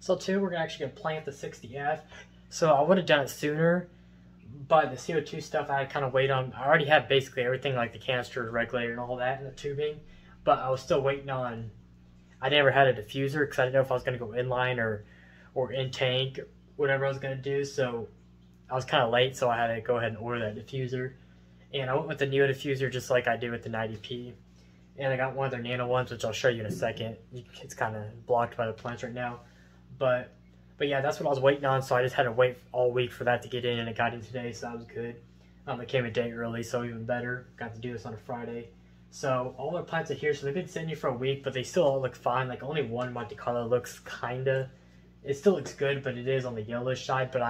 So today we're actually going to plant the 60F. So I would have done it sooner, but the CO2 stuff I had kind of waited on. I already had basically everything, like the canister, regulator, and all that in the tubing, but I was still waiting on, I never had a diffuser because I didn't know if I was going to go inline or in tank, whatever I was going to do. So I was kind of late, so I had to go ahead and order that diffuser. And I went with the Neo diffuser just like I did with the 90P. And I got one of their nano ones, which I'll show you in a second. It's kind of blocked by the plants right now. But yeah, that's what I was waiting on, so I just had to wait all week for that to get in, and it got in today, so that was good. It came a day early, so even better. Got to do this on a Friday. So all our plants are here, so they've been sitting here for a week, but they still all look fine. Like only one Monte Carlo looks kinda, it still looks good, but it is on the yellowish side, but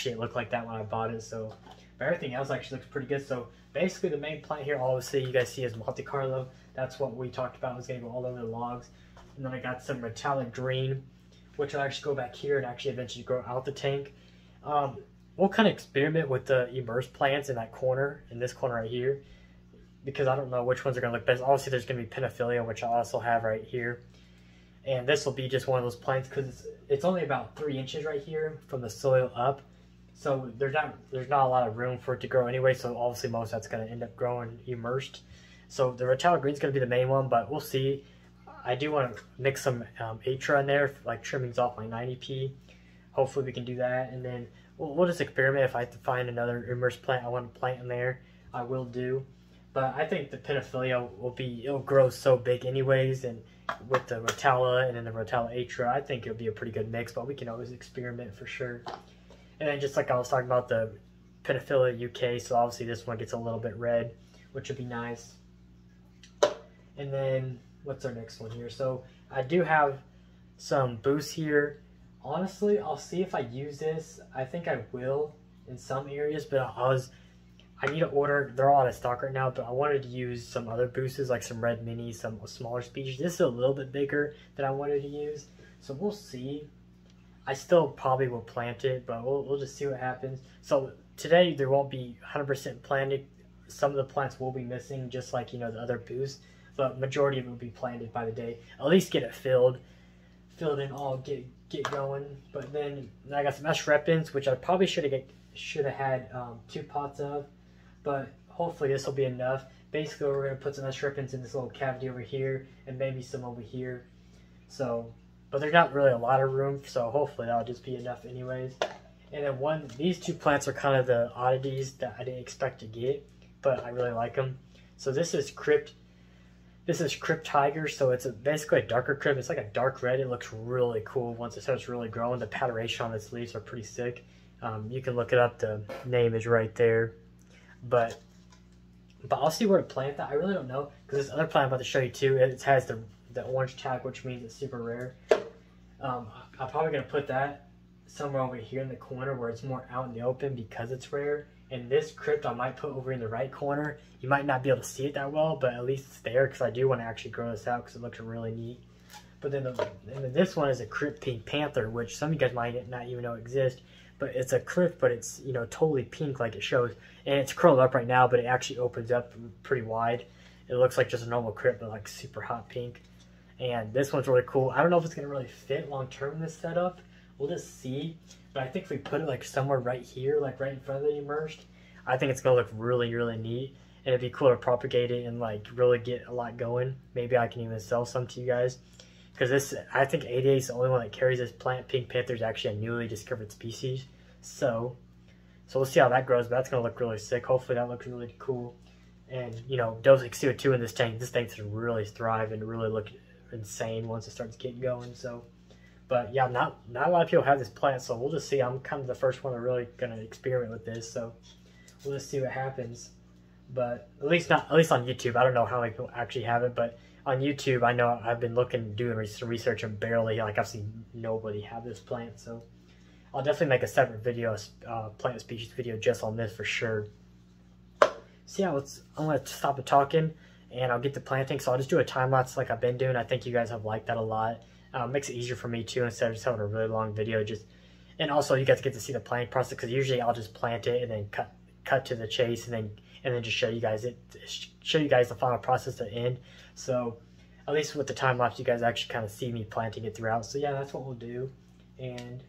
it looked like that when I bought it, so. But everything else actually looks pretty good. So basically the main plant here, obviously you guys see is Monte Carlo. That's what we talked about, was gonna go all over the logs. And then I got some metallic green, which will actually go back here and actually eventually grow out the tank. We'll kind of experiment with the immersed plants in that corner, in this corner right here, because I don't know which ones are going to look best. Obviously, there's going to be Penophilia, which I also have right here. And this will be just one of those plants because it's only about 3 inches right here from the soil up. So there's not a lot of room for it to grow anyway, so obviously most of that's going to end up growing immersed. So the metallic green is going to be the main one, but we'll see. I do want to mix some Atra in there, like trimmings off my 90P. Hopefully we can do that, and then we'll just experiment. If I have to find another immersed plant I want to plant in there, I will do. But I think the Penophilia it'll grow so big anyways, and with the Rotella and then the Rotella Atra, I think it'll be a pretty good mix, but we can always experiment for sure. And then just like I was talking about the Penophilia UK, so obviously this one gets a little bit red, which would be nice. And then what's our next one here? So I do have some boosts here. Honestly, I'll see if I use this. I think I will in some areas, but I need to order. They're all out of stock right now, but I wanted to use some other boosters, like some red minis, some smaller species. This is a little bit bigger than I wanted to use, so we'll see. I still probably will plant it, but we'll just see what happens. So today there won't be 100% planted. Some of the plants will be missing, just like the other boosts. But majority of it will be planted by the day. At least get it filled in all, get going. But then I got some mesh repins, which I probably should have had 2 pots of, but hopefully this will be enough. Basically, we're gonna put some mesh repins in this little cavity over here, and maybe some over here. So, but there's not really a lot of room, so hopefully that'll just be enough anyways. And then these 2 plants are kind of the oddities that I didn't expect to get, but I really like them. So this is Krypt. This is Krypt Tiger, so it's basically a darker Krypt. It's like a dark red. It looks really cool once it starts really growing. The patternation on its leaves are pretty sick. You can look it up. The name is right there. But I'll see where to plant that. I really don't know, because this other plant I'm about to show you too, it has the orange tag, which means it's super rare. I'm probably going to put that somewhere over here in the corner where it's more out in the open because it's rare. And this Krypt I might put over in the right corner. You might not be able to see it that well, but at least it's there because I do want to actually grow this out because it looks really neat. But then, this one is a Krypt Pink Panther, which some of you guys might not even know exists. But it's a Krypt, but it's totally pink like it shows. And it's curled up right now, but it actually opens up pretty wide. It looks like just a normal Krypt, but like super hot pink. And this one's really cool. I don't know if it's going to really fit long term in this setup. We'll just see. But I think if we put it like somewhere right here, like right in front of the immersed, I think it's going to look really, really neat. And it'd be cool to propagate it and like really get a lot going. Maybe I can even sell some to you guys. Because I think 88 is the only one that carries this plant. Pink Panther is actually a newly discovered species. So we'll see how that grows. But that's going to look really sick. Hopefully that looks really cool. And, dosing CO2 in this tank should really thrive and really look insane once it starts getting going. So. But yeah, not a lot of people have this plant, so we'll just see. I'm kind of the first one that really gonna experiment with this, so we'll just see what happens. But at least on YouTube. I don't know how many people actually have it, but on YouTube, I know I've been doing some research, and barely, like I've seen nobody have this plant. So I'll definitely make a separate video, plant species video just on this for sure. So yeah, I'm gonna stop the talking, and I'll get to planting. So I'll just do a time lapse like I've been doing. I think you guys have liked that a lot. Makes it easier for me too, instead of just having a really long video. And also you guys get to see the planting process, because usually I'll just plant it and then cut to the chase, and then just show you guys the final process at the end. So at least with the time lapse, you guys actually kind of see me planting it throughout. So yeah, that's what we'll do. And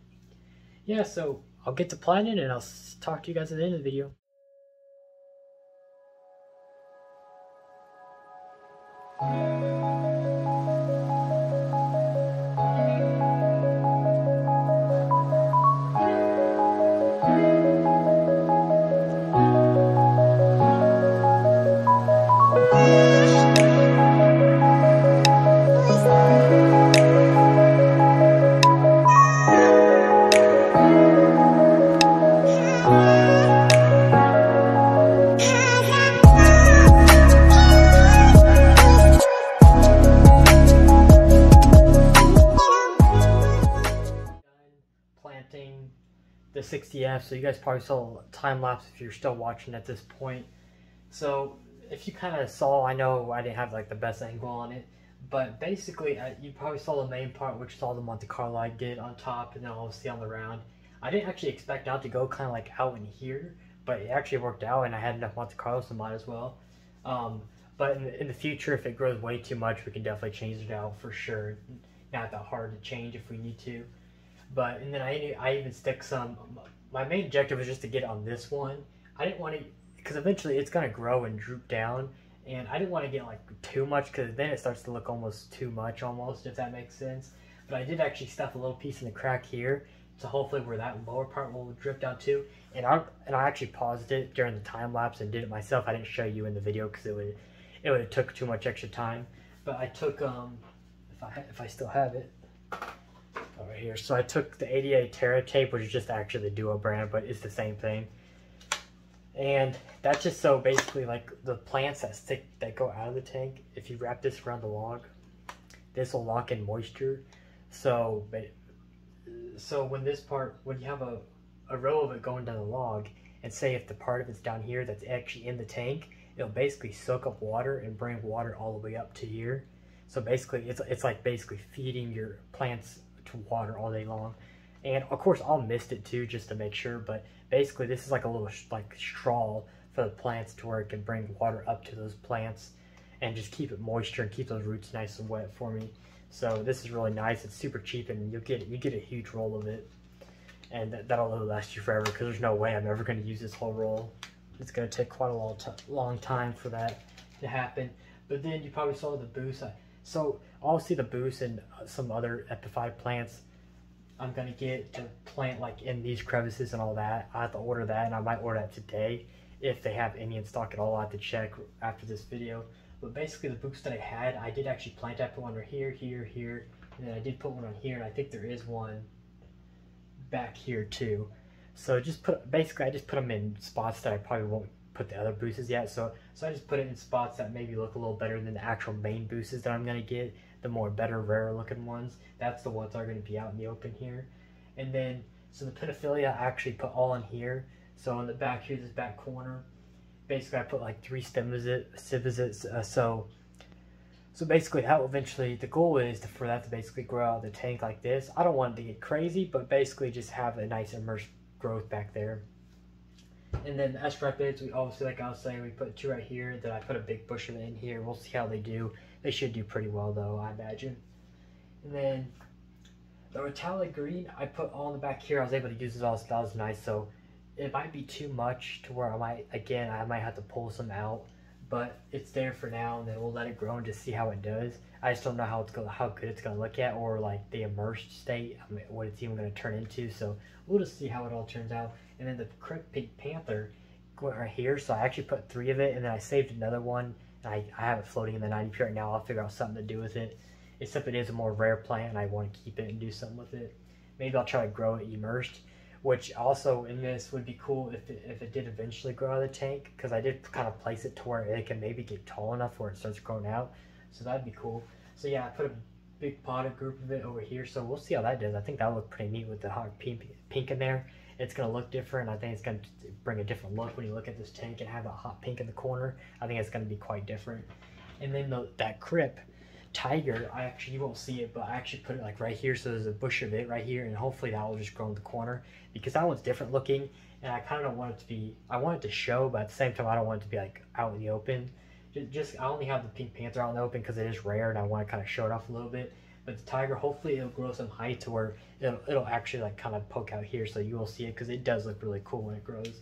yeah, so I'll get to planting and I'll talk to you guys at the end of the video. Planting the 60F, so you guys probably saw a time lapse if you're still watching at this point. So if you kind of saw, I know I didn't have like the best angle on it, but basically you probably saw the main part, which is all the Monte Carlo I did on top, and then obviously on the round. I didn't actually expect out to go kind of like out in here, but it actually worked out, and I had enough Monte Carlo, so might as well. But in the future, if it grows way too much, we can definitely change it out for sure. Not that hard to change if we need to. But, and then I even stick some, my main objective was just to get on this one. I didn't want to, because eventually it's going to grow and droop down, and I didn't want to get like too much, because then it starts to look almost too much almost, if that makes sense. But I did actually stuff a little piece in the crack here, so hopefully where that lower part will drip down too. And I actually paused it during the time lapse and did it myself. I didn't show you in the video because it would have took too much extra time. But I took, if I still have it, right here. So I took the 88 Terra Tape, which is just actually the Duo brand, but it's the same thing. And that's just so basically like the plants that go out of the tank, if you wrap this around the log, this will lock in moisture. So when you have a row of it going down the log, and say if the part of it's down here that's actually in the tank, it'll basically soak up water and bring water all the way up to here. So basically it's like basically feeding your plants to water all day long. And of course I'll mist it too just to make sure, but basically this is like a little like straw for the plants to where it can bring water up to those plants and just keep it moisture and keep those roots nice and wet for me. So this is really nice. It's super cheap, and you get a huge roll of it, and that'll last you forever, because there's no way I'm ever going to use this whole roll. It's going to take quite a long time for that to happen. But then you probably saw the boost. So obviously the boost and some other epiphyte plants I'm going to get to plant like in these crevices and all that. I have to order that, and I might order that today if they have any in stock at all. I have to check after this video. But basically the boost that I had, I did actually plant. I put one right here, here, and then I did put one on here, and I think there is one back here too. So I just put them in spots that I probably won't put the other boosters yet. So I just put it in spots that maybe look a little better than the actual main boosters that I'm gonna get, the more better, rarer looking ones. That's the ones that are gonna be out in the open here. And then, so the pinophilia I actually put all in here. So on the back here, this back corner, basically I put like 3 civizets. So basically how eventually the goal is for that to basically grow out of the tank like this. I don't want it to get crazy, but basically just have a nice immersed growth back there. And then the S-Rapids, we obviously, like I was saying, we put 2 right here. Then I put a big bush of it in here. We'll see how they do. They should do pretty well though, I imagine. And then the metallic green, I put all in the back here. I was able to use this all, so that was nice. So it might be too much to where I might have to pull some out, but it's there for now, and then we'll let it grow and just see how it does. I just don't know how good it's gonna look at, or like the immersed state, what it's even gonna turn into. So we'll just see how it all turns out. And then the Krypt Panther went right here, so I actually put 3 of it, and then I saved another one. And I have it floating in the 90 right now. I'll figure out something to do with it. Except it is a more rare plant, and I want to keep it and do something with it. Maybe I'll try to grow it immersed, which also in this would be cool if it did eventually grow out of the tank, because I did kind of place it to where it can maybe get tall enough where it starts growing out. So that'd be cool. So yeah, I put a big potted group of it over here, so we'll see how that does. I think that'll look pretty neat with the hot pink in there. It's going to look different. I think it's going to bring a different look when you look at this tank and have a hot pink in the corner. I think it's going to be quite different. And then that Krypt Tiger, you won't see it, but I actually put it like right here, so there's a bush of it right here, and hopefully that will just grow in the corner, because that one's different looking, and I kind of want it to be, I want it to show, but at the same time I don't want it to be like out in the open. I only have the Pink Panther out in the open because it is rare, and I want to kind of show it off a little bit. But the tiger, hopefully it'll grow some height to where it'll actually like kind of poke out here, so you will see it, because it does look really cool when it grows.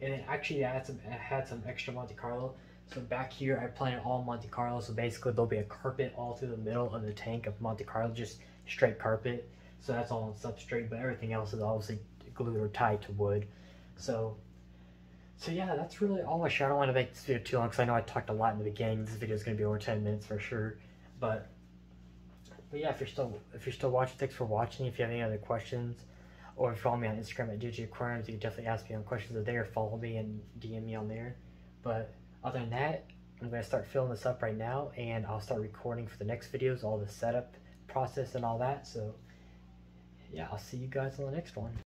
And then actually I had some extra Monte Carlo. So back here I planted all Monte Carlo. So basically there'll be a carpet all through the middle of the tank of Monte Carlo, just straight carpet. So that's all on substrate, but everything else is obviously glued or tied to wood. So yeah, that's really all I share. I don't want to make this video too long, because I know I talked a lot in the beginning. This video is going to be over 10 minutes for sure. But yeah, if you're still watching, thanks for watching. If you have any other questions, or follow me on Instagram at Aquariums, you can definitely ask me on questions of there, or follow me and DM me on there. But other than that, I'm going to start filling this up right now, and I'll start recording for the next videos, all the setup process and all that. So yeah, I'll see you guys on the next one.